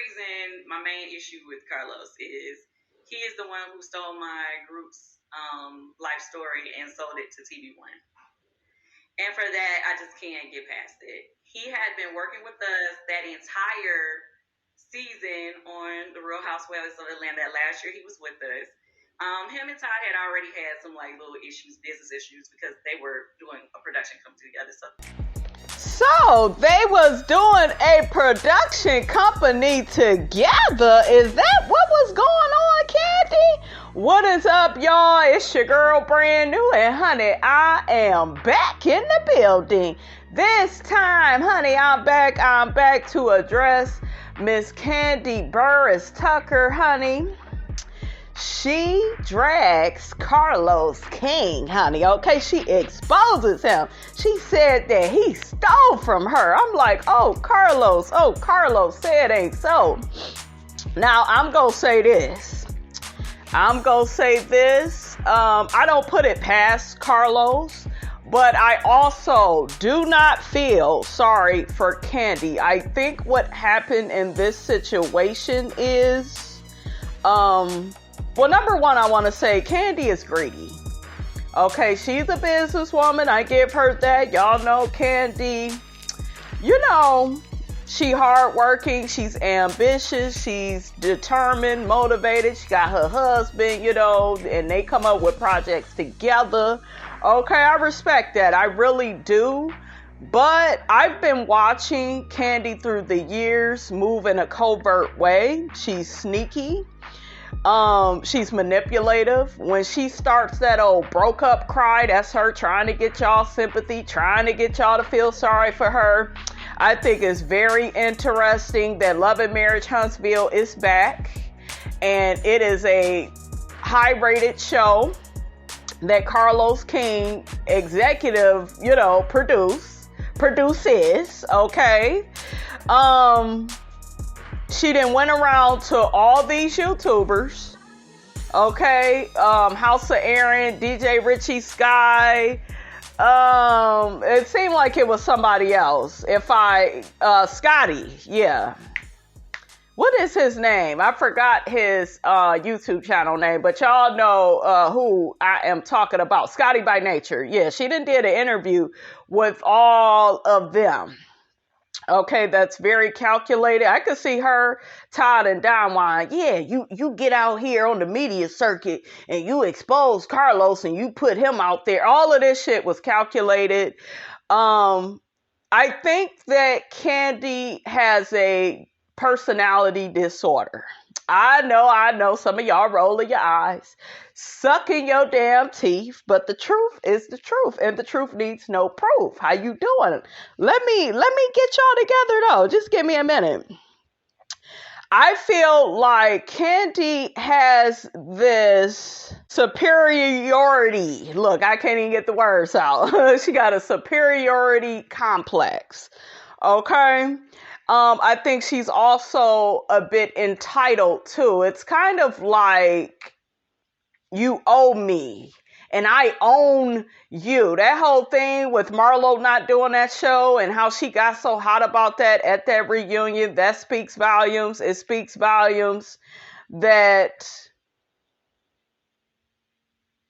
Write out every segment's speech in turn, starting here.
reason, my main issue with Carlos is he is the one who stole my group's life story and sold it to TV One. And for that, I just can't get past it. He had been working with us that entire season on The Real Housewives of Atlanta. Last year he was with us. Him and Todd had already had some like little issues, business issues, because they were doing a production company together. So they was doing a production company together. Is that what was going on, Kandi? What is up, y'all? It's your girl, Brand New, and honey, I am back in the building. This time, honey, I'm back to address Miss Kandi Burruss Tucker, honey. She drags Carlos King, honey, okay? She exposes him. She said that he stole from her. I'm like, oh, Carlos, say it ain't so. Now, I'm going to say this. I don't put it past Carlos, but I also do not feel sorry for Kandi. I think what happened in this situation is, well, number one, I want to say Kandi is greedy. Okay, she's a businesswoman. I give her that. Y'all know Kandi. You know, she hardworking. She's ambitious. She's determined, motivated. She got her husband, you know, and they come up with projects together. Okay, I respect that. I really do. But I've been watching Kandi through the years move in a covert way. She's sneaky. She's manipulative. When she starts that old broke up cry, that's her trying to get y'all sympathy, trying to get y'all to feel sorry for her. I think it's very interesting that Love and Marriage Huntsville is back, and it is a high rated show that Carlos King executive, you know, produces, okay? She done went around to all these YouTubers, okay? House of Aaron, DJ Richie Sky. It seemed like it was somebody else. Scotty, yeah. What is his name? I forgot his YouTube channel name, but y'all know who I am talking about. Scotty by Nature. Yeah, she done did an interview with all of them. Okay, that's very calculated. I could see her, Todd, and Don. Yeah, you get out here on the media circuit and you expose Carlos and you put him out there. All of this shit was calculated. I think that Kandi has a personality disorder. I know some of y'all rolling your eyes, sucking your damn teeth, but the truth is the truth, and the truth needs no proof. How you doing? Let me get y'all together though. Just give me a minute. I feel like Kandi has this superiority. Look, I can't even get the words out. She got a superiority complex. Okay? I think she's also a bit entitled too. It's kind of like you owe me and I own you. That whole thing with Marlo not doing that show and how she got so hot about that at that reunion, that speaks volumes. It speaks volumes that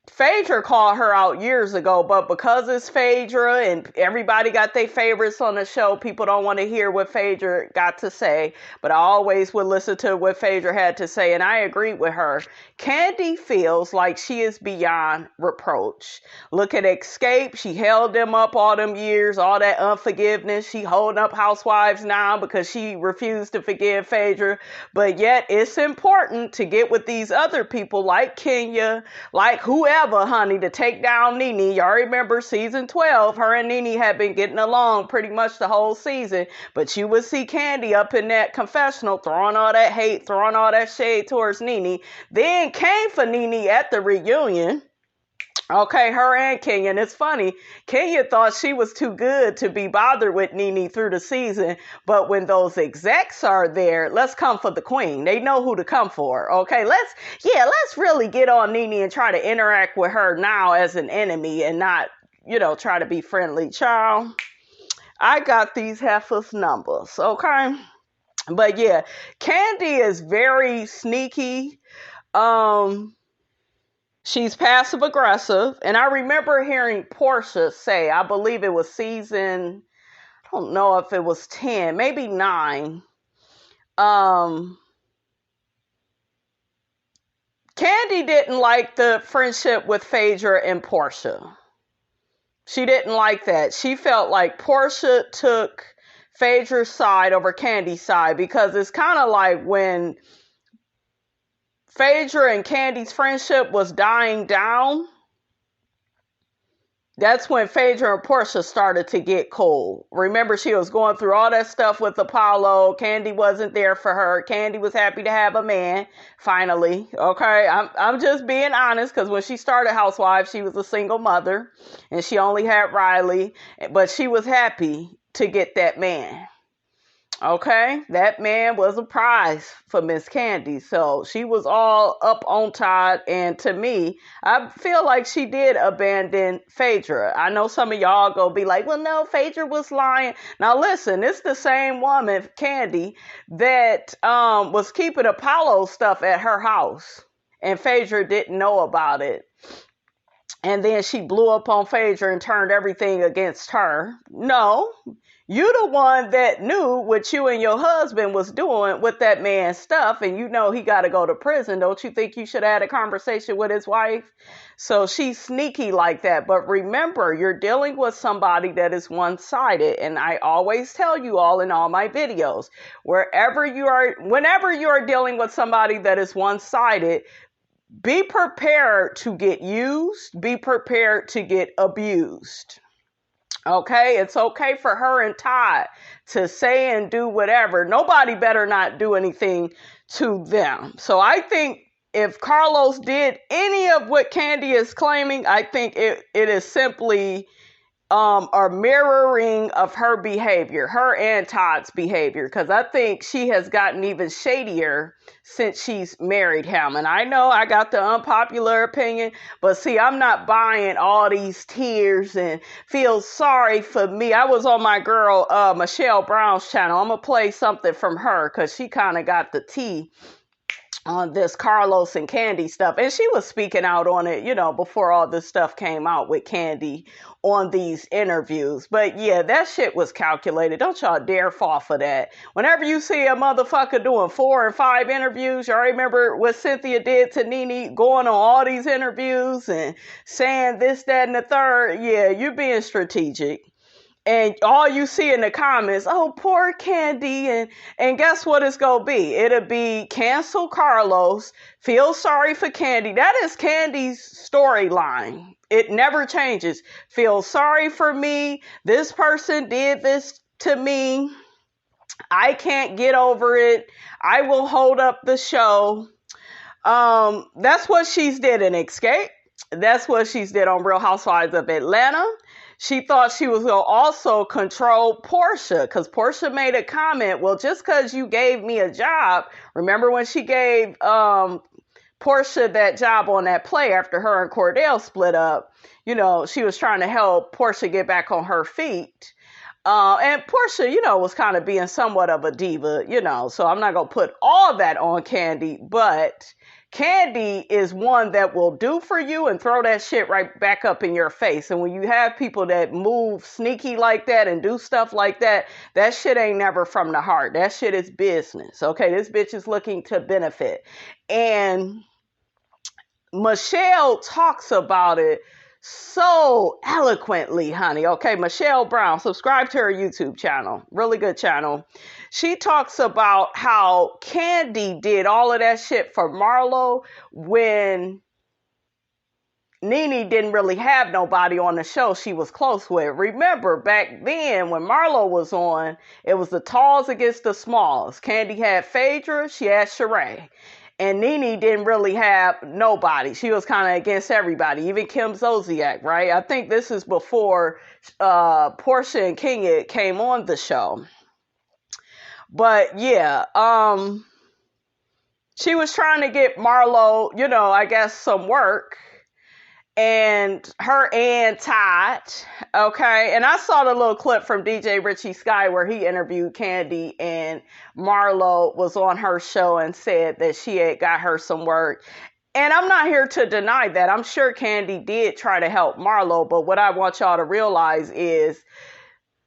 Phaedra called her out years ago, but because it's Phaedra and everybody got their favorites on the show, people don't want to hear what Phaedra got to say, but I always would listen to what Phaedra had to say, and I agree with her. Kandi feels like she is beyond reproach. Look at XSCAPE. She held them up all them years, all that unforgiveness. She holding up Housewives now because she refused to forgive Phaedra, but yet it's important to get with these other people like Kenya, like whoever, honey, to take down Nene. Y'all remember season 12, her and Nene had been getting along pretty much the whole season, but you would see Kandi up in that confessional throwing all that hate, throwing all that shade towards Nene. Then came for Nene at the reunion. Okay, her and Kenya. And it's funny, Kenya thought she was too good to be bothered with Nene through the season. But when those execs are there, let's come for the queen. They know who to come for. Okay, let's really get on Nene and try to interact with her now as an enemy and not, try to be friendly. Child, I got these heifers numbers. Okay. But yeah, Kandi is very sneaky. She's passive aggressive. And I remember hearing Portia say, I believe it was season, I don't know if it was 10, maybe 9. Kandi didn't like the friendship with Phaedra and Portia. She didn't like that. She felt like Portia took Phaedra's side over Kandi's side, because it's kind of like when Phaedra and Kandi's friendship was dying down, that's when Phaedra and Portia started to get cool. Remember, she was going through all that stuff with Apollo. Kandi wasn't there for her. Kandi was happy to have a man, finally. Okay, I'm just being honest, because when she started Housewives, she was a single mother, and she only had Riley, but she was happy to get that man. Okay, that man was a prize for Miss Kandi. So she was all up on Todd. And to me, I feel like she did abandon Phaedra. I know some of y'all go be like, well, no, Phaedra was lying. Now listen, it's the same woman, Kandi, that was keeping Apollo stuff at her house. And Phaedra didn't know about it. And then she blew up on Phaedra and turned everything against her. No. You the one that knew what you and your husband was doing with that man's stuff, and you know he got to go to prison. Don't you think you should have had a conversation with his wife? So she's sneaky like that. But remember, you're dealing with somebody that is one-sided. And I always tell you all in all my videos, whenever you are dealing with somebody that is one-sided, be prepared to get used. Be prepared to get abused. Okay, it's okay for her and Todd to say and do whatever. Nobody better not do anything to them. So I think if Carlos did any of what Kandi is claiming, I think it is simply a mirroring of her behavior, her and Todd's behavior, because I think she has gotten even shadier since she's married him. And I know I got the unpopular opinion, but see, I'm not buying all these tears and feel sorry for me. I was on my girl Michelle Brown's channel. I'm gonna play something from her because she kind of got the tea on this Carlos and Kandi stuff. And she was speaking out on it, you know, before all this stuff came out with Kandi on these interviews. But yeah, that shit was calculated. Don't y'all dare fall for that. Whenever you see a motherfucker doing 4 and 5 interviews, y'all remember what Cynthia did to Nene, going on all these interviews and saying this, that, and the third. Yeah, you're being strategic. And all you see in the comments, oh, poor Kandi. And guess what it's going to be? It'll be cancel Carlos, feel sorry for Kandi. That is Kandi's storyline. It never changes. Feel sorry for me. This person did this to me. I can't get over it. I will hold up the show. That's what she's did in XSCAPE. That's what she's did on Real Housewives of Atlanta. She thought she was going to also control Portia, because Portia made a comment, well, just because you gave me a job, remember when she gave Portia that job on that play after her and Cordell split up, you know, she was trying to help Portia get back on her feet. And Portia, you know, was kind of being somewhat of a diva, you know, so I'm not going to put all that on Kandi, but Kandi is one that will do for you and throw that shit right back up in your face. And when you have people that move sneaky like that and do stuff like that, that shit ain't never from the heart. That shit is business. Okay, this bitch is looking to benefit. And Michelle talks about it so eloquently, honey. Okay, Michelle Brown, subscribe to her YouTube channel. Really good channel. She talks about how Kandi did all of that shit for Marlo when Nene didn't really have nobody on the show she was close with. Remember, back then when Marlo was on, it was the talls against the smalls. Kandi had Phaedra, she had Sheree. And Nene didn't really have nobody. She was kind of against everybody, even Kim Zolciak, right? I think this is before Portia and Kenya came on the show. But yeah, she was trying to get Marlo, you know, I guess some work. and her and Todd, okay? And I saw the little clip from DJ Richie Sky where he interviewed Kandi, and Marlo was on her show and said that she had got her some work. And I'm not here to deny that. I'm sure Kandi did try to help Marlo, but what I want y'all to realize is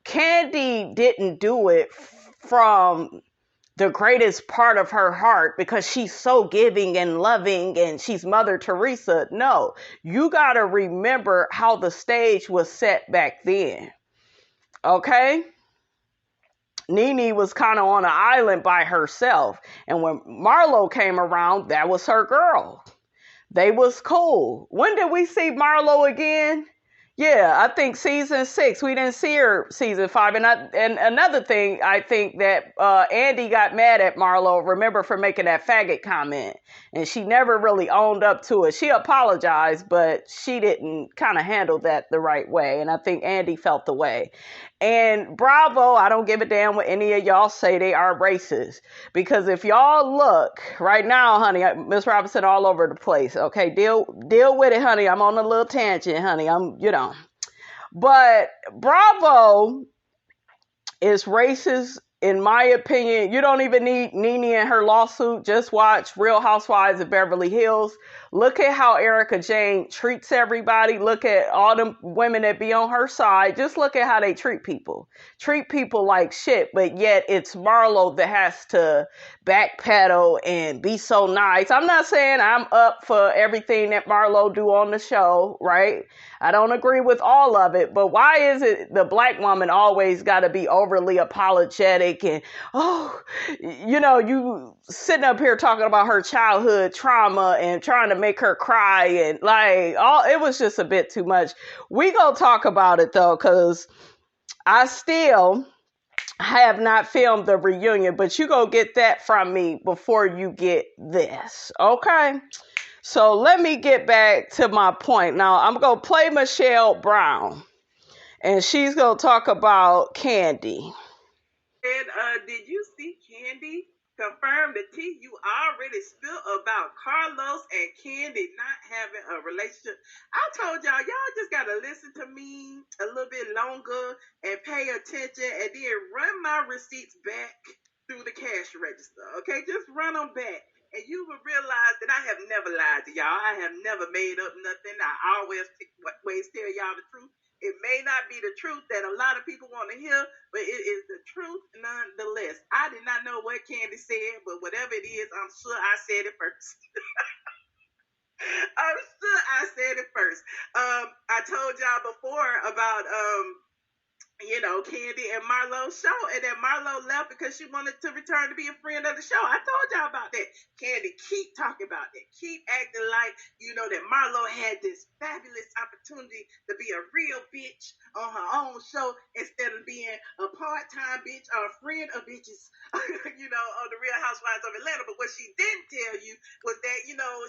Kandi didn't do it from the greatest part of her heart because she's so giving and loving and she's Mother Teresa. No, you got to remember how the stage was set back then. Okay? Nene was kind of on an island by herself. And when Marlo came around, that was her girl. They was cool. When did we see Marlo again? Yeah, I think season 6. We didn't see her season 5. And another thing, I think that Andy got mad at Marlo, remember, for making that faggot comment. And she never really owned up to it. She apologized, but she didn't kind of handle that the right way. And I think Andy felt the way. And Bravo, I don't give a damn what any of y'all say, they are racist. Because if y'all look right now, honey, Miss Robinson all over the place. Okay, deal with it, honey. I'm on a little tangent, honey. But Bravo is racist, in my opinion. You don't even need Nene and her lawsuit. Just watch Real Housewives of Beverly Hills. Look at how Erica Jane treats everybody. Look at all the women that be on her side. Just look at how they treat people. Treat people like shit, but yet it's Marlo that has to backpedal and be so nice. I'm not saying I'm up for everything that Marlo do on the show, right? I don't agree with all of it, but why is it the black woman always got to be overly apologetic and, you sitting up here talking about her childhood trauma and trying to make her cry and it was just a bit too much. We gonna talk about it though, because I still have not filmed the reunion, but you go get that from me before you get this, okay? So let me get back to my point. Now I'm gonna play Michelle Brown, and she's gonna talk about Kandi. And did you see Kandi confirm the tea you already spilled about Carlos and Kandi not having a relationship? I told y'all just gotta listen to me a little bit longer and pay attention, and then run my receipts back through the cash register. Okay, just run them back. And you will realize that I have never lied to y'all. I have never made up nothing. I always tell y'all the truth. It may not be the truth that a lot of people want to hear, but it is the truth nonetheless. I did not know what Kandi said, but whatever it is, I'm sure I said it first. I'm sure I said it first. I told y'all before about Kandi and Marlo's show, and then Marlo left because she wanted to return to be a friend of the show. I told y'all about that. Kandi keep talking about that. Keep acting like, that Marlo had this fabulous opportunity to be a real bitch on her own show instead of being a part-time bitch or a friend of bitches, on the Real Housewives of Atlanta. But what she didn't tell you was that,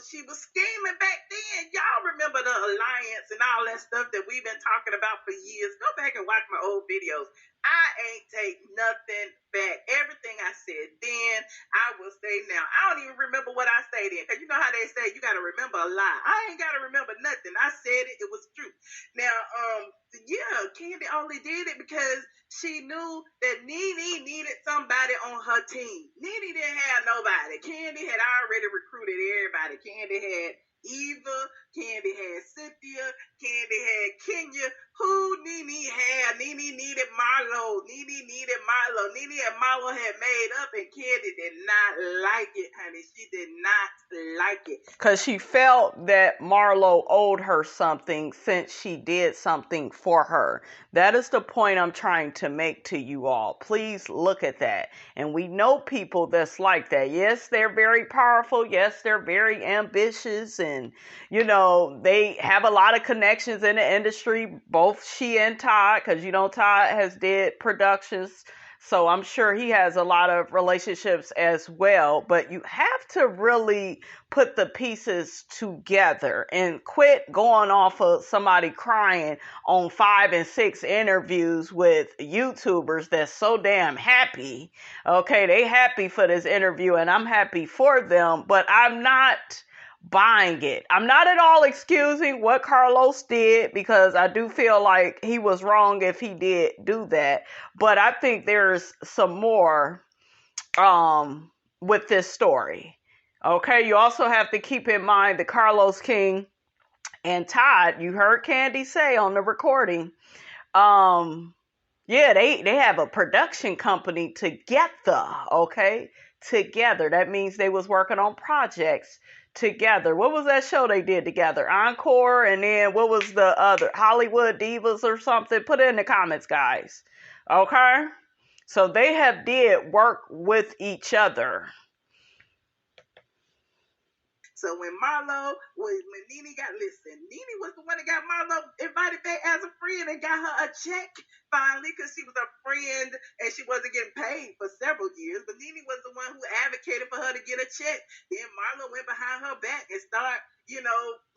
she was scheming back then. Y'all remember the alliance and all that stuff that we've been talking about for years. Go back and watch my old videos. I ain't take nothing back. Everything I said then, I will say now. I don't even remember what I said then, because you know how they say you got to remember a lie. I ain't got to remember nothing. I said it. It was true. Now, Kandi only did it because she knew that Nene needed somebody on her team. Nene didn't have nobody. Kandi had already recruited everybody. Kandi had Eva, Kandi had Cynthia, Kandi had Kenya. Who Nene had? Nene needed Marlo. Nene needed Marlo. Nene and Marlo had made up, and Kandi did not like it, honey. She did not like it. Because she felt that Marlo owed her something since she did something for her. That is the point I'm trying to make to you all. Please look at that. And we know people that's like that. Yes, they're very powerful. Yes, they're very ambitious. And, they have a lot of connections in the industry, both she and Todd, because, Todd has did productions. So I'm sure he has a lot of relationships as well. But you have to really put the pieces together and quit going off of somebody crying on 5 and 6 interviews with YouTubers that's so damn happy. Okay, they happy for this interview and I'm happy for them, but I'm not buying it. I'm not at all excusing what Carlos did, because I do feel like he was wrong if he did do that. But I think there's some more with this story. Okay, you also have to keep in mind that Carlos King and Todd, you heard Kandi say on the recording, yeah, they have a production company together, okay? Together. That means they was working on projects together. What was that show they did together? Encore, and then what was the other? Hollywood Divas or something? Put it in the comments, guys. Okay? So they have did work with each other. So when Nene Nene was the one that got Marlo invited back as a friend and got her a check finally, because she was a friend and she wasn't getting paid for several years. But Nene was the one who advocated for her to get a check. Then Marlo went behind her back and started,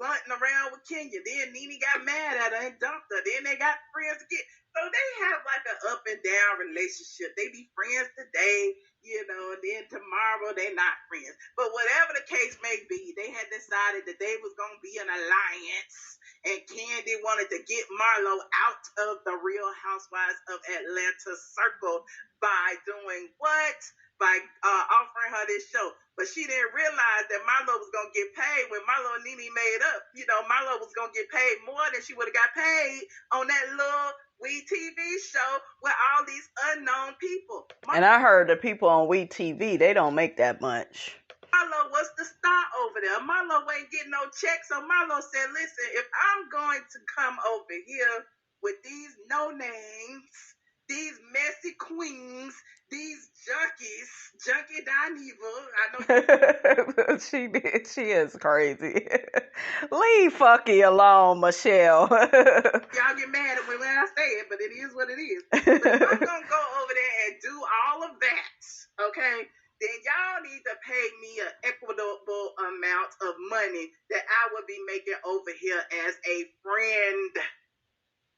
blunting around with Kenya. Then Nene got mad at her and dumped her. Then they got friends again. So they have like an up and down relationship. They be friends today, and then tomorrow they not friends. But whatever the case may be, they had decided that they was going to be an alliance, and Kandi wanted to get Marlo out of the Real Housewives of Atlanta circle by doing what? By offering her this show. But she didn't realize that Marlo was going to get paid when Marlo and Nene made up. Marlo was going to get paid more than she would have got paid on that little WeTV show with all these unknown people. And I heard the people on WeTV, they don't make that much. Marlo was the star over there. Marlo ain't getting no check. So Marlo said, listen, if I'm going to come over here with these no names, these messy queens, these junkie Dineva, I know. She is crazy. Leave Fucky alone, Michelle. Y'all get mad at me when I say it, but it is what it is. But if I'm going to go over there and do all of that, okay, then y'all need to pay me an equitable amount of money that I would be making over here as a friend.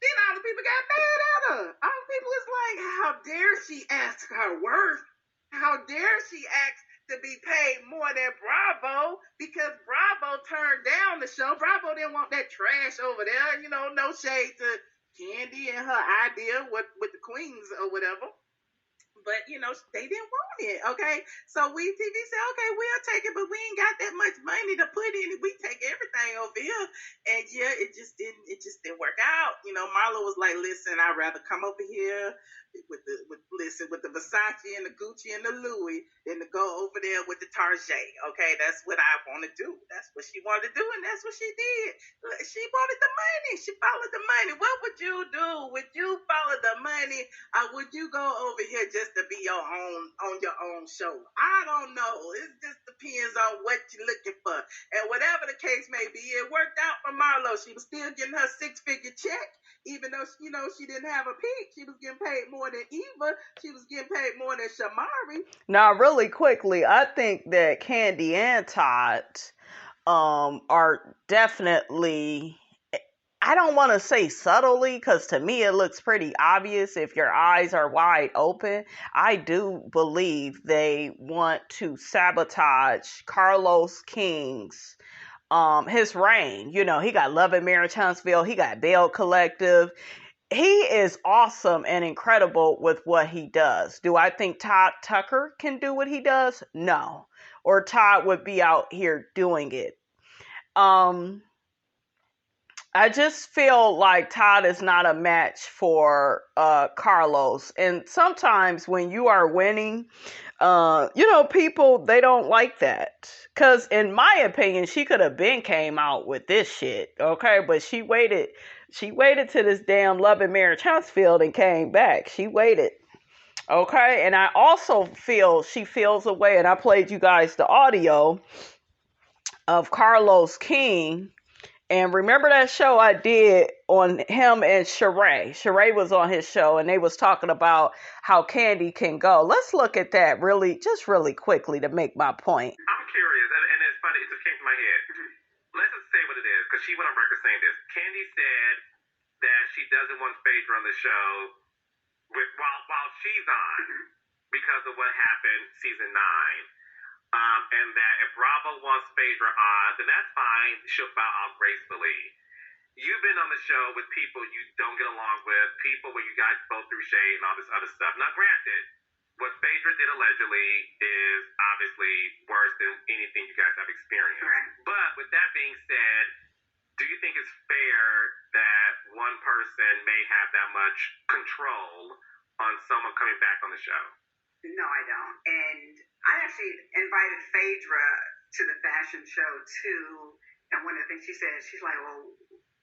Then all the people got mad at her. All the people is like, how dare she ask her worth? How dare she ask to be paid more than Bravo? Because Bravo turned down the show. Bravo didn't want that trash over there. No shade to Kandi and her idea with the queens or whatever. But, they didn't want it, okay? So WeTV said, okay, we'll take it, but we ain't got that much money to put in it. We take everything over here. And, yeah, it just didn't work out. Marlo was like, listen, I'd rather come over here with the Versace and the Gucci and the Louis than to go over there with the Tarjay, okay? That's what I want to do. That's what she wanted to do, and that's what she did. She wanted the money. She followed the money. What would you do? Would you follow the money, or would you go over here just to be on your own show? I don't know. It just depends on what you're looking for. And whatever the case may be, it worked out for Marlo. She was still getting her 6-figure check, even though she didn't have a peak. She was getting paid more than Eva. She was getting paid more than Shamari. Now, really quickly, I think that Kandi and Todd are definitely, I don't want to say subtly, because to me it looks pretty obvious if your eyes are wide open. I do believe they want to sabotage Carlos King's his reign. He got Love and Marriage Huntsville, he got Bail Collective. He is awesome and incredible with what he does. Do I think Todd Tucker can do what he does? No. Or Todd would be out here doing it. I just feel like Todd is not a match for Carlos. And sometimes when you are winning, people, they don't like that. Because in my opinion, she could have been came out with this shit, okay? But she waited to this damn Love and Marriage Huntsville and came back. She waited, okay? And I also feel she feels a way, and I played you guys the audio of Carlos King. And remember that show I did on him and Sheree? Sheree was on his show, and they was talking about how Kandi can go. Let's look at that really quickly to make my point. I'm curious, and it's funny, it just came to my head. Let's just say what it is, because she went on record saying this. Kandi said that she doesn't want Phaedra on the show while she's on because of what happened season 9. And that if Bravo wants Phaedra on, then that's fine. She'll bow out gracefully. You've been on the show with people you don't get along with, people where you guys both threw shade and all this other stuff. Now, granted, what Phaedra did allegedly is obviously worse than anything you guys have experienced. Right. But with that being said, do you think it's fair that one person may have that much control on someone coming back on the show? No, I don't. And I actually invited Phaedra to the fashion show too. And one of the things she said, she's like, well,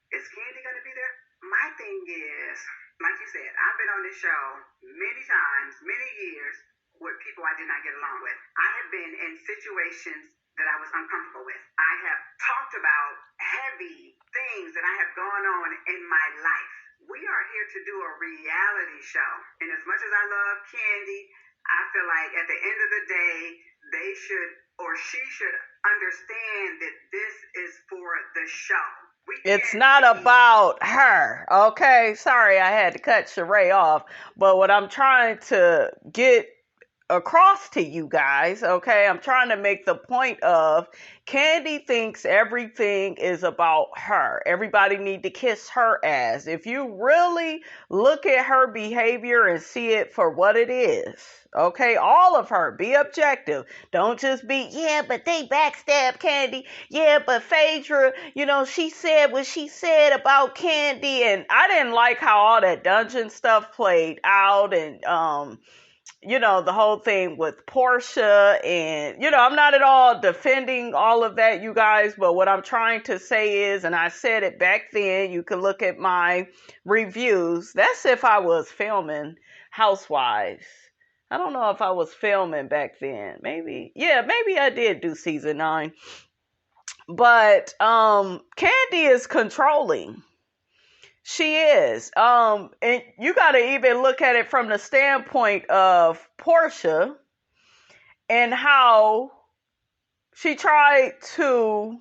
is Kandi going to be there? My thing is, like you said, I've been on this show many times, many years, with people I did not get along with. I have been in situations that I was uncomfortable with. I have talked about heavy things that I have gone on in my life. We are here to do a reality show. And as much as I love Kandi, I feel like at the end of the day, they should, or she should, understand that this is for the show. It's not about her, okay? Sorry, I had to cut Sheree off. But what I'm trying to get across to you guys, okay? I'm trying to make the point of Kandi thinks everything is about her. Everybody need to kiss her ass. If you really look at her behavior and see it for what it is, okay? All of her, be objective. Don't just be, yeah, but they backstabbed Kandi. Yeah, but Phaedra, she said what she said about Kandi. And I didn't like how all that dungeon stuff played out, and the whole thing with Portia, and, I'm not at all defending all of that, you guys, but what I'm trying to say is, and I said it back then, you can look at my reviews. That's if I was filming Housewives. I don't know if I was filming back then. Maybe I did do season 9. But, Kandi is controlling. She is. And you got to even look at it from the standpoint of Portia and how she tried to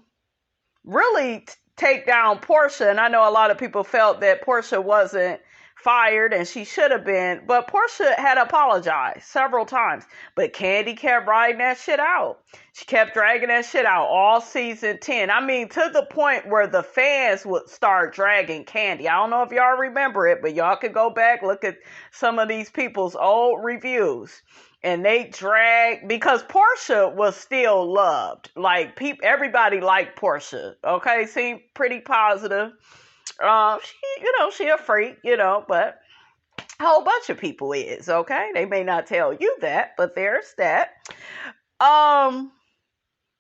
really take down Portia. And I know a lot of people felt that Portia wasn't fired and she should have been, but Portia had apologized several times. But Kandi kept riding that shit out. She kept dragging that shit out all season 10. I mean, to the point where the fans would start dragging Kandi. I don't know if y'all remember it, but y'all could go back, look at some of these people's old reviews. And they dragged, because Portia was still loved. Like, everybody liked Portia. Okay, seemed pretty positive. She a freak, but a whole bunch of people is, okay? They may not tell you that, but there's that.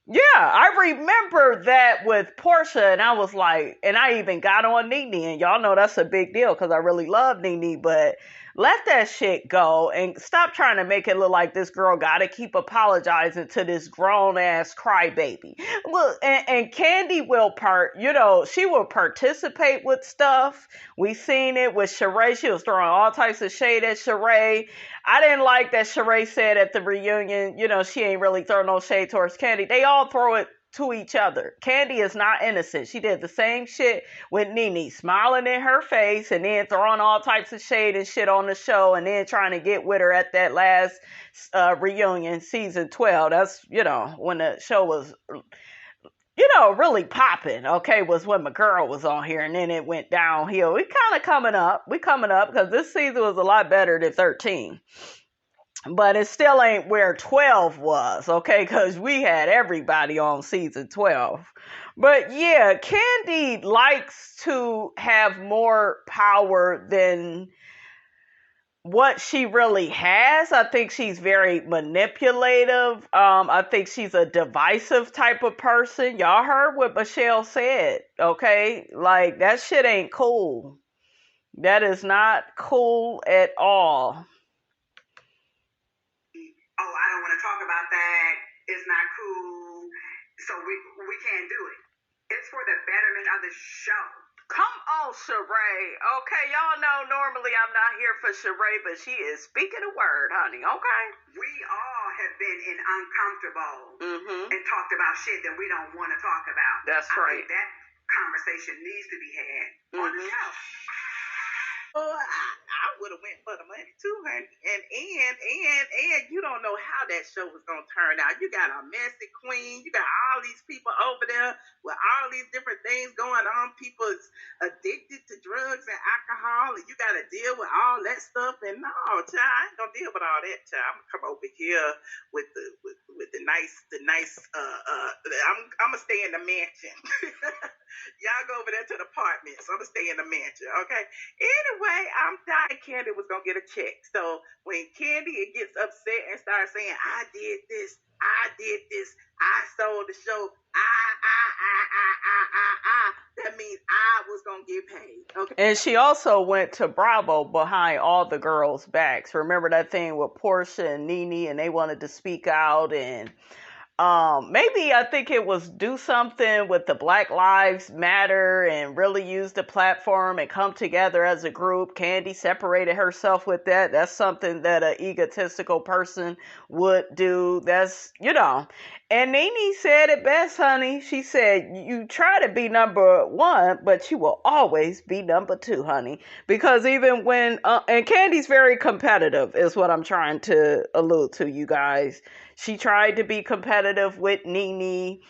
Yeah, I remember that with Portia, and I was like, and I even got on Nene, and y'all know that's a big deal because I really love Nene, but let that shit go and stop trying to make it look like this girl got to keep apologizing to this grown-ass crybaby. Look, and Kandi will she will participate with stuff. We seen it with Sheree. She was throwing all types of shade at Sheree. I didn't like that Sheree said at the reunion, she ain't really throwing no shade towards Kandi. They all throw it to each other. Kandi is not innocent. She did the same shit with Nene, smiling in her face and then throwing all types of shade and shit on the show and then trying to get with her at that last reunion, season 12. That's, when the show was, really popping, okay, was when my girl was on here, and then it went downhill. We kind of coming up because this season was a lot better than 13. But it still ain't where 12 was, okay? Because we had everybody on season 12. But yeah, Kandi likes to have more power than what she really has. I think she's very manipulative. I think she's a divisive type of person. Y'all heard what Michelle said, okay? Like, that shit ain't cool. That is not cool at all. Oh, I don't want to talk about that. It's not cool. So we can't do it. It's for the betterment of the show. Come on, Sheree. Okay, y'all know normally I'm not here for Sheree, but she is speaking a word, honey, okay? We all have been in uncomfortable and talked about shit that we don't want to talk about. That's right. I think that conversation needs to be had on the show. I would have went for the money too, honey. And you don't know how that show was gonna turn out. You got a messy queen. You got all these people over there with all these different things going on. People's addicted to drugs and alcohol, and you got to deal with all that stuff. And no, child, I ain't gonna deal with all that, child. I'm gonna come over here with the nice. I'm gonna stay in the mansion. Y'all go over there to the apartment, so I'm gonna stay in the mansion, okay? Anyway, I'm dying Kandi was gonna get a check. So when Kandi gets upset and starts saying, I did this, I sold the show, that means I was gonna get paid. Okay. And she also went to Bravo behind all the girls' backs. Remember that thing with Portia and Nene, and they wanted to speak out, and maybe I think it was do something with the Black Lives Matter and really use the platform and come together as a group. Kandi separated herself with that. That's something that an egotistical person would do. That's, And Nene said it best, honey. She said, you try to be number one, but you will always be number two, honey. Because even when, and Kandi's very competitive is what I'm trying to allude to, you guys. She tried to be competitive with Nene.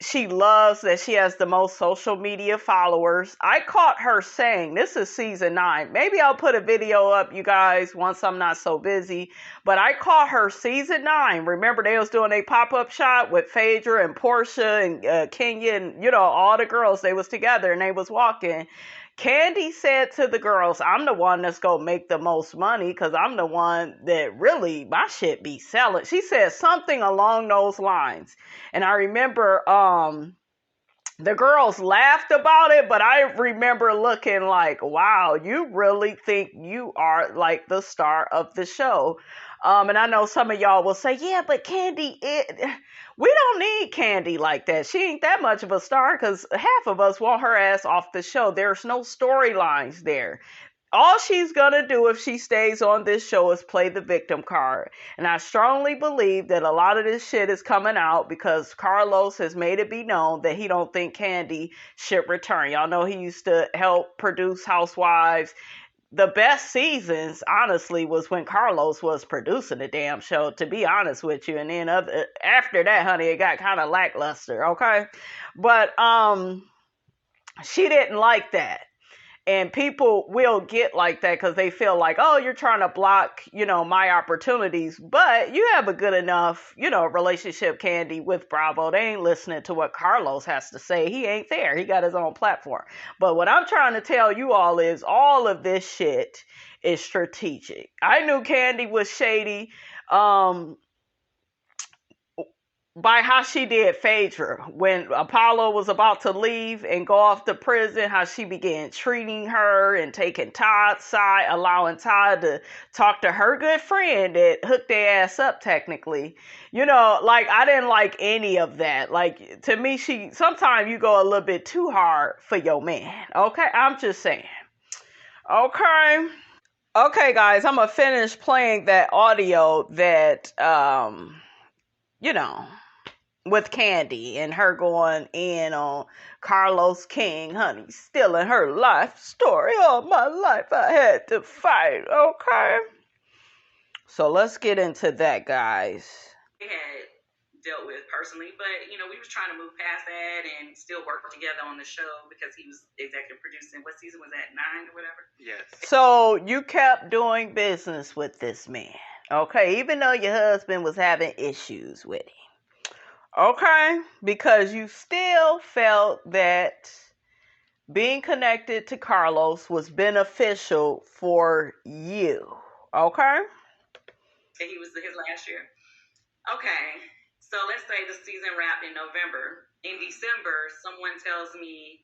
She loves that she has the most social media followers. I caught her saying, this is season 9. Maybe I'll put a video up, you guys, once I'm not so busy. But I caught her season 9. Remember, they was doing a pop-up shot with Phaedra and Portia and Kenya and, all the girls. They was together and they was walking. Kandi said to the girls, I'm the one that's going to make the most money because I'm the one that really, my shit be selling. She said something along those lines. And I remember the girls laughed about it, but I remember looking like, wow, you really think you are like the star of the show. And I know some of y'all will say, yeah, but Kandi, we don't need Kandi like that. She ain't that much of a star because half of us want her ass off the show. There's no storylines there. All she's going to do if she stays on this show is play the victim card. And I strongly believe that a lot of this shit is coming out because Carlos has made it be known that he don't think Kandi should return. Y'all know he used to help produce Housewives. The best seasons, honestly, was when Carlos was producing the damn show, to be honest with you. And then after that, honey, it got kind of lackluster, okay? But she didn't like that. And people will get like that because they feel like, oh, you're trying to block, my opportunities. But you have a good enough, relationship, Kandi, with Bravo. They ain't listening to what Carlos has to say. He ain't there. He got his own platform. But what I'm trying to tell you all is all of this shit is strategic. I knew Kandi was shady. By how she did Phaedra when Apollo was about to leave and go off to prison, how she began treating her and taking Todd's side, allowing Todd to talk to her good friend that hooked their ass up technically. I didn't like any of that. Like, to me, sometimes you go a little bit too hard for your man. Okay, I'm just saying. Okay, guys, I'm gonna finish playing that audio that, with Kandi and her going in on Carlos King, honey, stealing her life story. All my life I had to fight, okay? So let's get into that, guys. We had dealt with personally, but, we was trying to move past that and still work together on the show because he was executive producing. What season was that, 9 or whatever? Yes. So you kept doing business with this man, okay? Even though your husband was having issues with him. Okay, because you still felt that being connected to Carlos was beneficial for you. Okay? And he was his last year. Okay, so let's say the season wrapped in November. In December, someone tells me,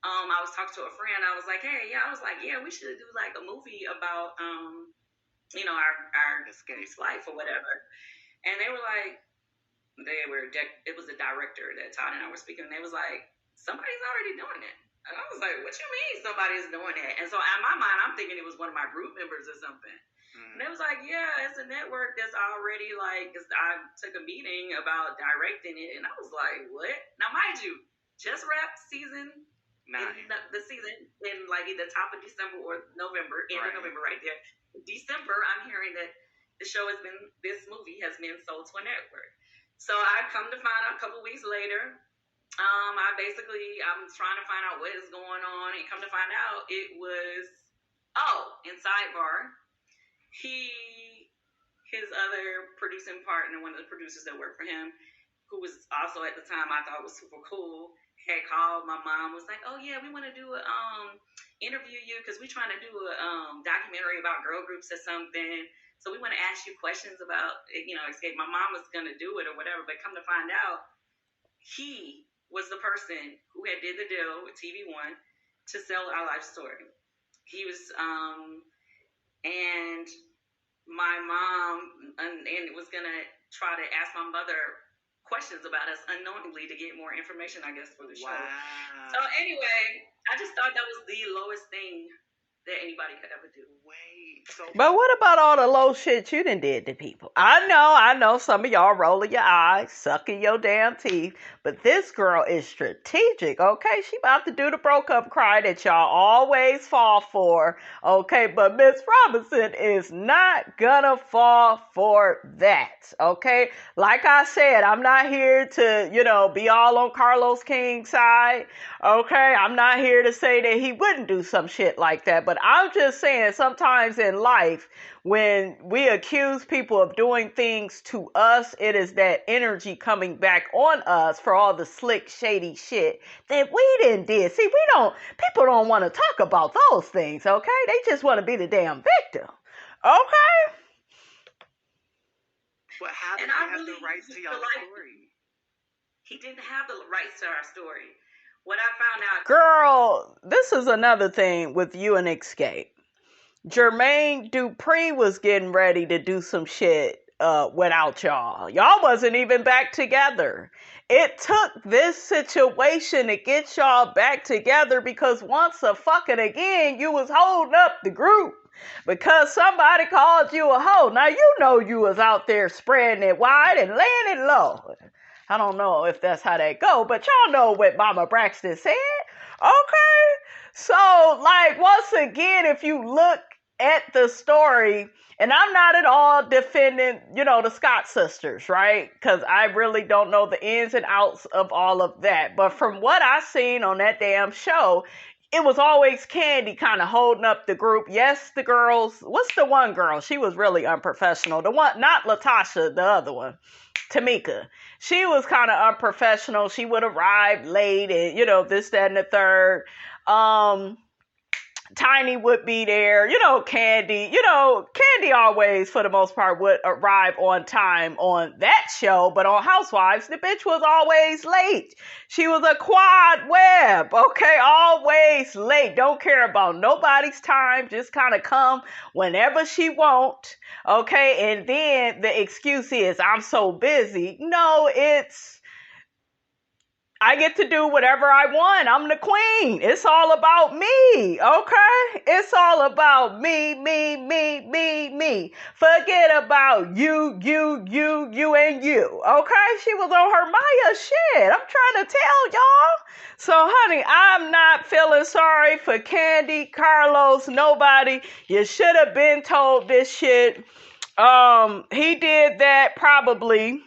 I was talking to a friend. I was like, we should do like a movie about, our escape's life or whatever. And they were like, it was the director that Todd and I were speaking, and they was like, somebody's already doing it. And I was like, what you mean somebody's doing it? And so in my mind, I'm thinking it was one of my group members or something. And they was like, yeah, it's a network that's already I took a meeting about directing it. And I was like, what? Now, mind you, just wrapped season the season in like either top of December or November, end of November, right there. December, I'm hearing that this movie has been sold to a network. So I come to find out a couple weeks later, I'm trying to find out what is going on, and come to find out it was, in sidebar, his other producing partner, one of the producers that worked for him, who was also at the time I thought was super cool, had called my mom, was like, oh yeah, we want to do a interview you because we're trying to do a documentary about girl groups or something. So we want to ask you questions about, XSCAPE. My mom was going to do it or whatever, but come to find out, he was the person who had did the deal with TV One to sell Our Life Story. He was, and my mom and was going to try to ask my mother questions about us unknowingly to get more information, I guess, for the show. Wow. So anyway, I just thought that was the lowest thing that anybody could ever do. But what about all the low shit you done did to people? I know some of y'all rolling your eyes, sucking your damn teeth, but this girl is strategic, okay? She about to do the broke up cry that y'all always fall for, okay? But Miss Robinson is not gonna fall for that, okay? Like I said, I'm not here to, be all on Carlos King's side, okay? I'm not here to say that he wouldn't do some shit like that, but I'm just saying sometimes in life, when we accuse people of doing things to us, it is that energy coming back on us for all the slick, shady shit that we didn't did. See, people don't want to talk about those things, okay? They just want to be the damn victim, okay? But how did he have the rights to y'all's story? He didn't have the rights to our story. What I found out... Girl, this is another thing with you and XSCAPE. Jermaine Dupri was getting ready to do some shit without y'all. Y'all wasn't even back together. It took this situation to get y'all back together because once again, you was holding up the group because somebody called you a hoe. Now, you was out there spreading it wide and laying it low. I don't know if that's how that go, but y'all know what Mama Braxton said. Okay? So, once again, if you look at the story, and I'm not at all defending, the Scott sisters, right? Because I really don't know the ins and outs of all of that. But from what I seen on that damn show, it was always Kandi kind of holding up the group. Yes, the girls. What's the one girl? She was really unprofessional. The one, not Latasha, the other one, Tamika. She was kind of unprofessional. She would arrive late and, this, that, and the third. Tiny would be there, Kandi, Kandi always, for the most part, would arrive on time on that show, but on Housewives, the bitch was always late. She was a quad web, okay, always late, don't care about nobody's time, just kind of come whenever she want, okay, and then the excuse is, I'm so busy. No, it's, I get to do whatever I want. I'm the queen. It's all about me, okay? It's all about me. Forget about you, and you, okay? She was on her Maya shit. I'm trying to tell y'all. So, honey, I'm not feeling sorry for Kandi, Carlos, nobody. You should have been told this shit. He did that probably.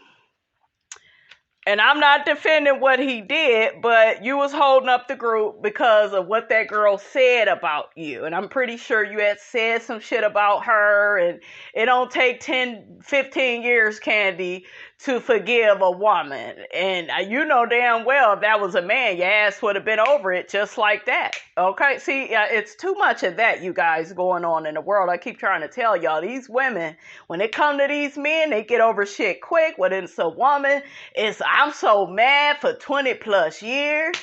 And I'm not defending what he did, but you was holding up the group because of what that girl said about you. And I'm pretty sure you had said some shit about her. And it don't take 10, 15 years, Kandi, to forgive a woman. And you know damn well if that was a man, your ass would have been over it just like that. Okay? See, it's too much of that, you guys, going on in the world. I keep trying to tell y'all, these women, when it come to these men, they get over shit quick. When it's a woman, I'm so mad for 20 plus years.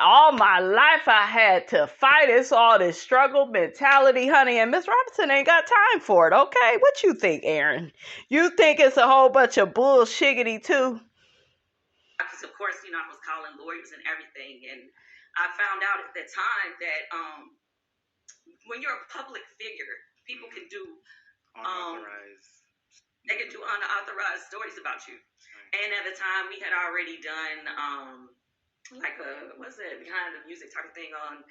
All my life I had to fight. It's all this struggle mentality, honey, and Miss Robinson ain't got time for it, okay? What you think, Aaron? You think it's a whole bunch of bullshiggity too? Because, of course, I was calling lawyers and everything, and I found out at the time that when you're a public figure, people can do they can do unauthorized stories about you. And at the time, we had already done like a, what's it, behind the music type of thing on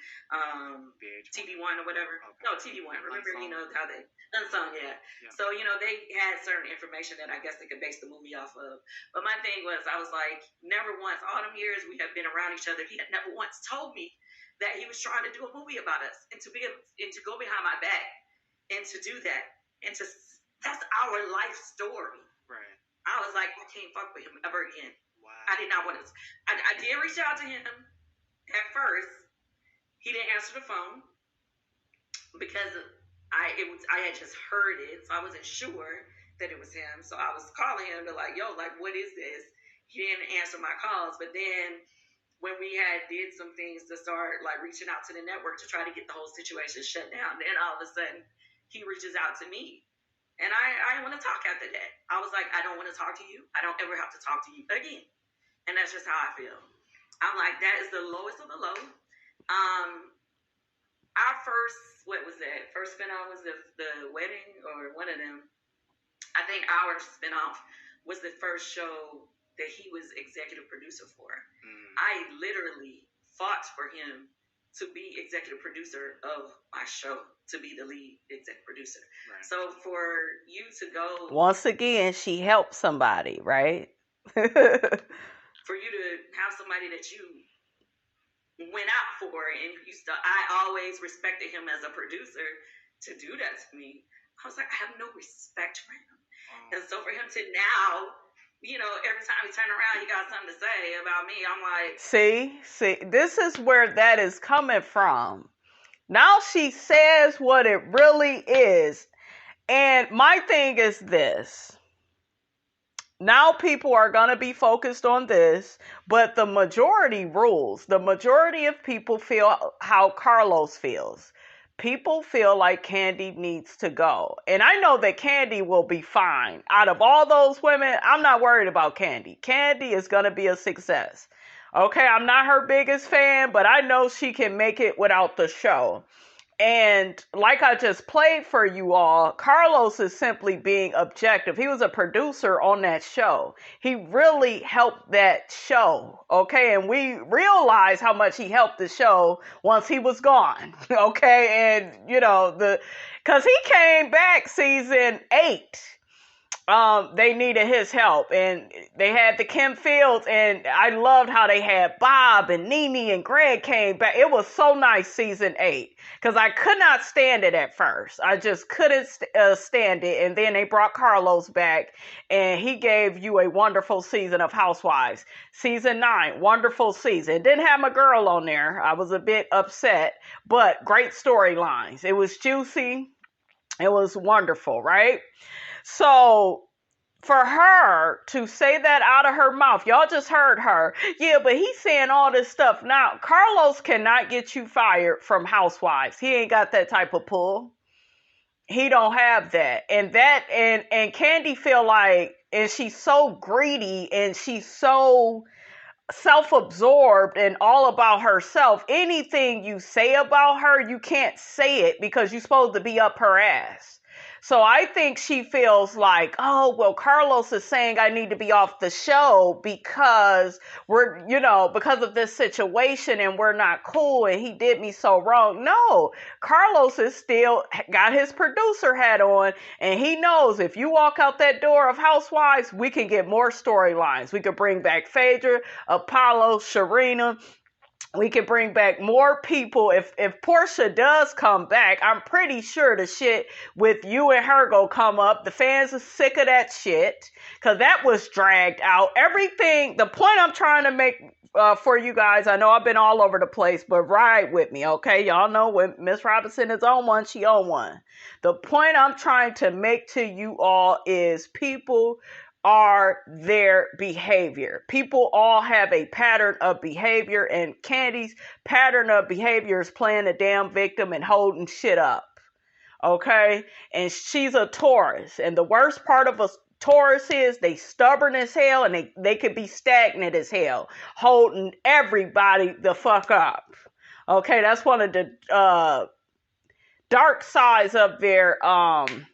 TV1 or whatever. Okay. No, TV1. Remember, Unsung. you know, how they, Unsung, yeah. So, you know, they had certain information that I guess they could base the movie off of. But my thing was, I was like, never once, all them years we have been around each other, he had never once told me that he was trying to do a movie about us, and to go behind my back and to do that, and to, that's our life story. Right. I was like, I can't fuck with him ever again. Wow. I did not want to. I did reach out to him at first. He didn't answer the phone because I had just heard it, so I wasn't sure that it was him. So I was calling him to like, yo, like, what is this? He didn't answer my calls. But then when we did some things to start like reaching out to the network to try to get the whole situation shut down, then all of a sudden he reaches out to me. And I didn't want to talk after that. I was like, I don't want to talk to you. I don't ever have to talk to you again. And that's just how I feel. I'm like, that is the lowest of the low. Our first, what was that? First spinoff was the wedding or one of them. I think our spinoff was the first show that he was executive producer for. I literally fought for him to be executive producer of my show, to be the lead executive producer. Right. So for you to go... Once again, she helped somebody, right? For you to have somebody that you went out for, and I always respected him as a producer, to do that to me, I was like, I have no respect for him. And so for him to now... You know, every time he turn around, he got something to say about me. I'm like... See, this is where that is coming from. Now she says what it really is. And my thing is this. Now people are going to be focused on this, but the majority rules. The majority of people feel how Carlos feels. People feel like Kandi needs to go. And I know that Kandi will be fine. Out of all those women, I'm not worried about Kandi. Kandi is going to be a success. Okay, I'm not her biggest fan, but I know she can make it without the show. And like I just played for you all, Carlos is simply being objective. He was a producer on that show. He really helped that show, okay? And we realized how much he helped the show once he was gone, okay? And, you know, because he came back season 8. They needed his help, and they had the Kim Fields, and I loved how they had Bob and Nene and Greg came back. It was so nice season 8, because I could not stand it at first. I just couldn't stand it, and then they brought Carlos back, and he gave you a wonderful season of Housewives. Season 9, wonderful season. It didn't have my girl on there. I was a bit upset, but great storylines. It was juicy. It was wonderful, right? So for her to say that out of her mouth, y'all just heard her. Yeah, but he's saying all this stuff. Now, Carlos cannot get you fired from Housewives. He ain't got that type of pull. He don't have that. And Kandi feel like, and she's so greedy and she's so self-absorbed and all about herself. Anything you say about her, you can't say it because you're supposed to be up her ass. So I think she feels like, oh, well, Carlos is saying I need to be off the show because because of this situation and we're not cool and he did me so wrong. No, Carlos is still got his producer hat on, and he knows if you walk out that door of Housewives, we can get more storylines. We could bring back Phaedra, Apollo, Sharina. We can bring back more people. If Portia does come back, I'm pretty sure the shit with you and her go come up. The fans are sick of that shit because that was dragged out. Everything, the point I'm trying to make for you guys, I know I've been all over the place, but ride with me, okay? Y'all know when Miss Robinson is on one, she on one. The point I'm trying to make to you all is people are their behavior. People all have a pattern of behavior, and Kandi's pattern of behavior is playing the damn victim and holding shit up. Okay? And she's a Taurus. And the worst part of a Taurus is they stubborn as hell, and they could be stagnant as hell, holding everybody the fuck up. Okay? That's one of the dark sides of their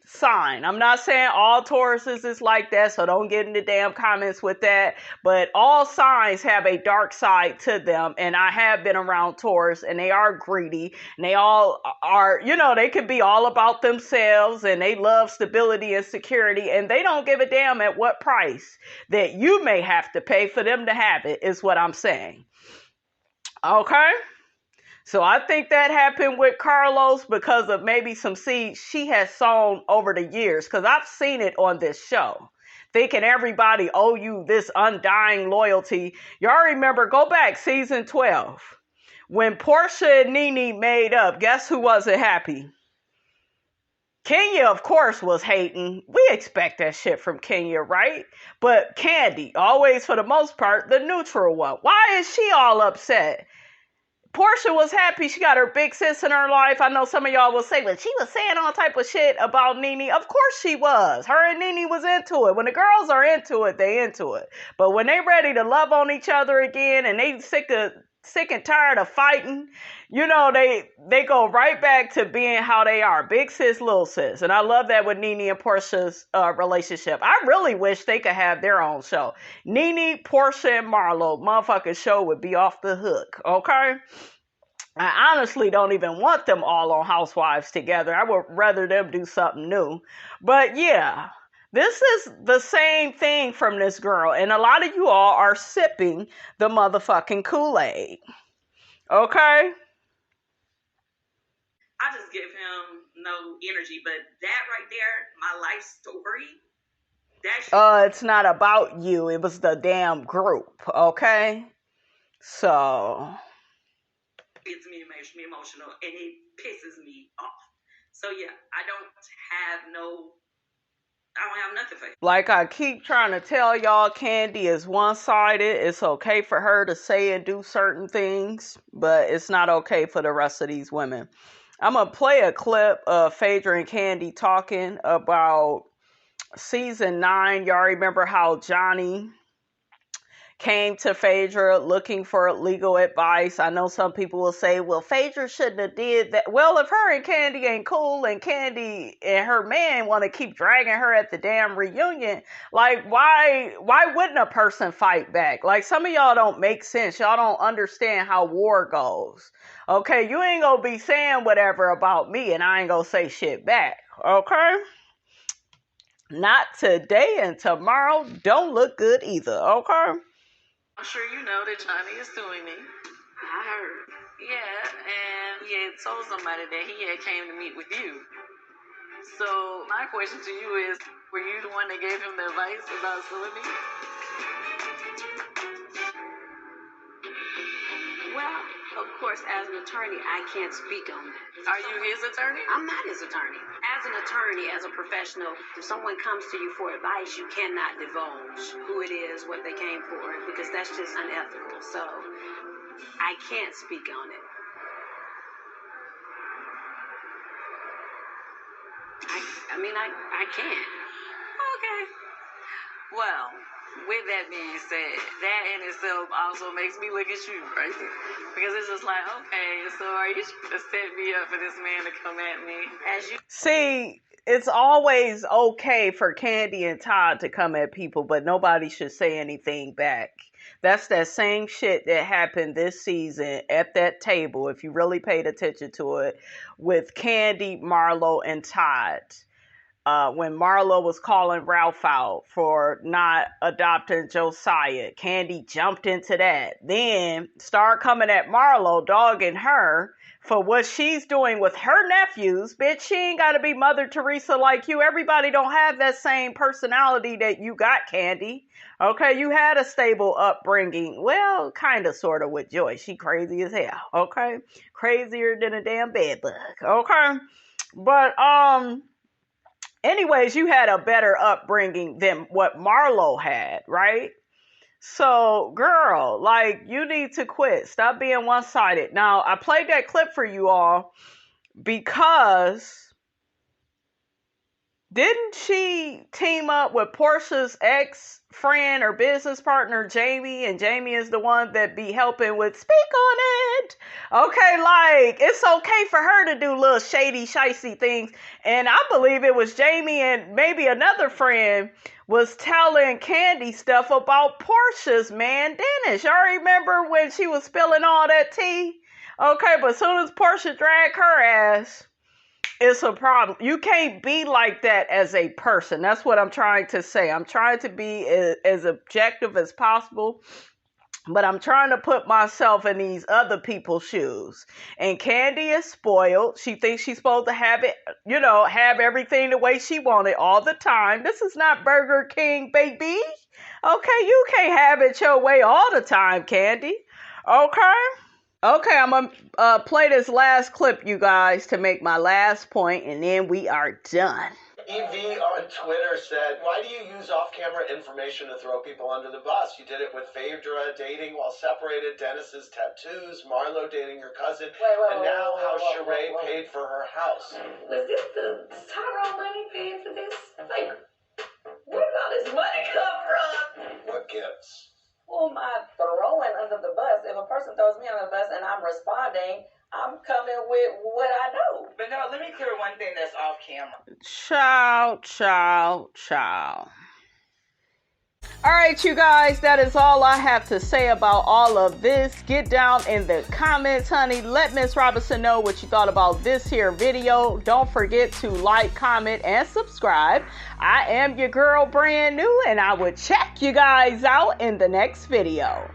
sign. I'm not saying all Tauruses is like that, so don't get into damn comments with that. But all signs have a dark side to them, and I have been around Taurus, and they are greedy, and they all are, they can be all about themselves, and they love stability and security, and they don't give a damn at what price that you may have to pay for them to have it, is what I'm saying. Okay? So I think that happened with Carlos because of maybe some seeds she has sown over the years. Because I've seen it on this show. Thinking everybody owe you this undying loyalty. Y'all remember, go back season 12. When Portia and Nene made up, guess who wasn't happy? Kenya, of course, was hating. We expect that shit from Kenya, right? But Kandi, always for the most part, the neutral one. Why is she all upset? Portia was happy she got her big sis in her life. I know some of y'all will say, but she was saying all type of shit about Nene. Of course she was. Her and Nene was into it. When the girls are into it, they into it. But when they ready to love on each other again and they sick and tired of fighting, they go right back to being how they are. Big sis, little sis. And I love that with Nene and Portia's relationship. I really wish they could have their own show. Nene, Portia, and Marlo, motherfucking show would be off the hook. Okay? I honestly don't even want them all on Housewives together. I would rather them do something new. But yeah, this is the same thing from this girl. And a lot of you all are sipping the motherfucking Kool-Aid. Okay? I just give him no energy. But that right there, my life story, it's not about you. It was the damn group. Okay? So... gets me emotional, and it pisses me off. So yeah, I don't have nothing for you. Like I keep trying to tell y'all, Kandi is one-sided. It's okay for her to say and do certain things, but it's not okay for the rest of these women. I'm going to play a clip of Phaedra and Kandi talking about season 9. Y'all remember how Johnny came to Phaedra looking for legal advice. I know some people will say, well, Phaedra shouldn't have did that. Well, if her and Kandi ain't cool and Kandi and her man want to keep dragging her at the damn reunion, like, why wouldn't a person fight back? Like, some of y'all don't make sense. Y'all don't understand how war goes. Okay, you ain't gonna be saying whatever about me and I ain't gonna say shit back. Okay? Not today, and tomorrow don't look good either. Okay? I'm sure you know that Johnny is suing me. I heard. Yeah, and he had told somebody that he had came to meet with you. So my question to you is, were you the one that gave him the advice about suing me? Well, of course, as an attorney, I can't speak on that. Are you his attorney? I'm not his attorney. As an attorney, as a professional, if someone comes to you for advice, you cannot divulge who it is, what they came for, because that's just unethical. So I can't speak on it. I can't. Okay. Well, with that being said, that in itself also makes me look at you, right? Because it's just like, okay, so are you trying to set me up for this man to come at me? See, it's always okay for Kandi and Todd to come at people, but nobody should say anything back. That's that same shit that happened this season at that table, if you really paid attention to it, with Kandi, Marlo, and Todd. When Marlo was calling Ralph out for not adopting Josiah, Kandi jumped into that. Then started coming at Marlo, dogging her for what she's doing with her nephews. Bitch, she ain't got to be Mother Teresa like you. Everybody don't have that same personality that you got, Kandi. Okay, you had a stable upbringing. Well, kind of, sort of with Joy. She crazy as hell. Okay, crazier than a damn bed bug. Okay, but anyways, you had a better upbringing than what Marlo had, right? So, girl, like, you need to quit. Stop being one-sided. Now, I played that clip for you all because didn't she team up with Portia's ex-friend or business partner, Jamie? And Jamie is the one that be helping with Speak on It. Okay, like, it's okay for her to do little shady, shicey things. And I believe it was Jamie and maybe another friend was telling Kandi stuff about Portia's man, Dennis. Y'all remember when she was spilling all that tea? Okay, but as soon as Portia dragged her ass, it's a problem. You can't be like that as a person. That's what I'm trying to say. I'm trying to be as objective as possible, but I'm trying to put myself in these other people's shoes. And Kandi is spoiled. She thinks she's supposed to have it, have everything the way she wanted all the time. This is not Burger King, baby. Okay, you can't have it your way all the time, Kandi. Okay, I'm going to play this last clip, you guys, to make my last point, and then we are done. EV on Twitter said, why do you use off-camera information to throw people under the bus? You did it with Phaedra dating while separated, Dennis's tattoos, Marlo dating her cousin, and now how Sheree paid for her house. Was this the Tyrone money paying for this? Like, where did all this money come from? What gifts? Who am I throwing under the bus? If a person throws me under the bus and I'm responding, I'm coming with what I know. But no, let me clear one thing that's off camera. Ciao. All right, you guys, that is all I have to say about all of this. Get down in the comments, honey. Let Miss Robinson know what you thought about this here video. Don't forget to like, comment, and subscribe. I am your girl, brand new, and I will check you guys out in the next video.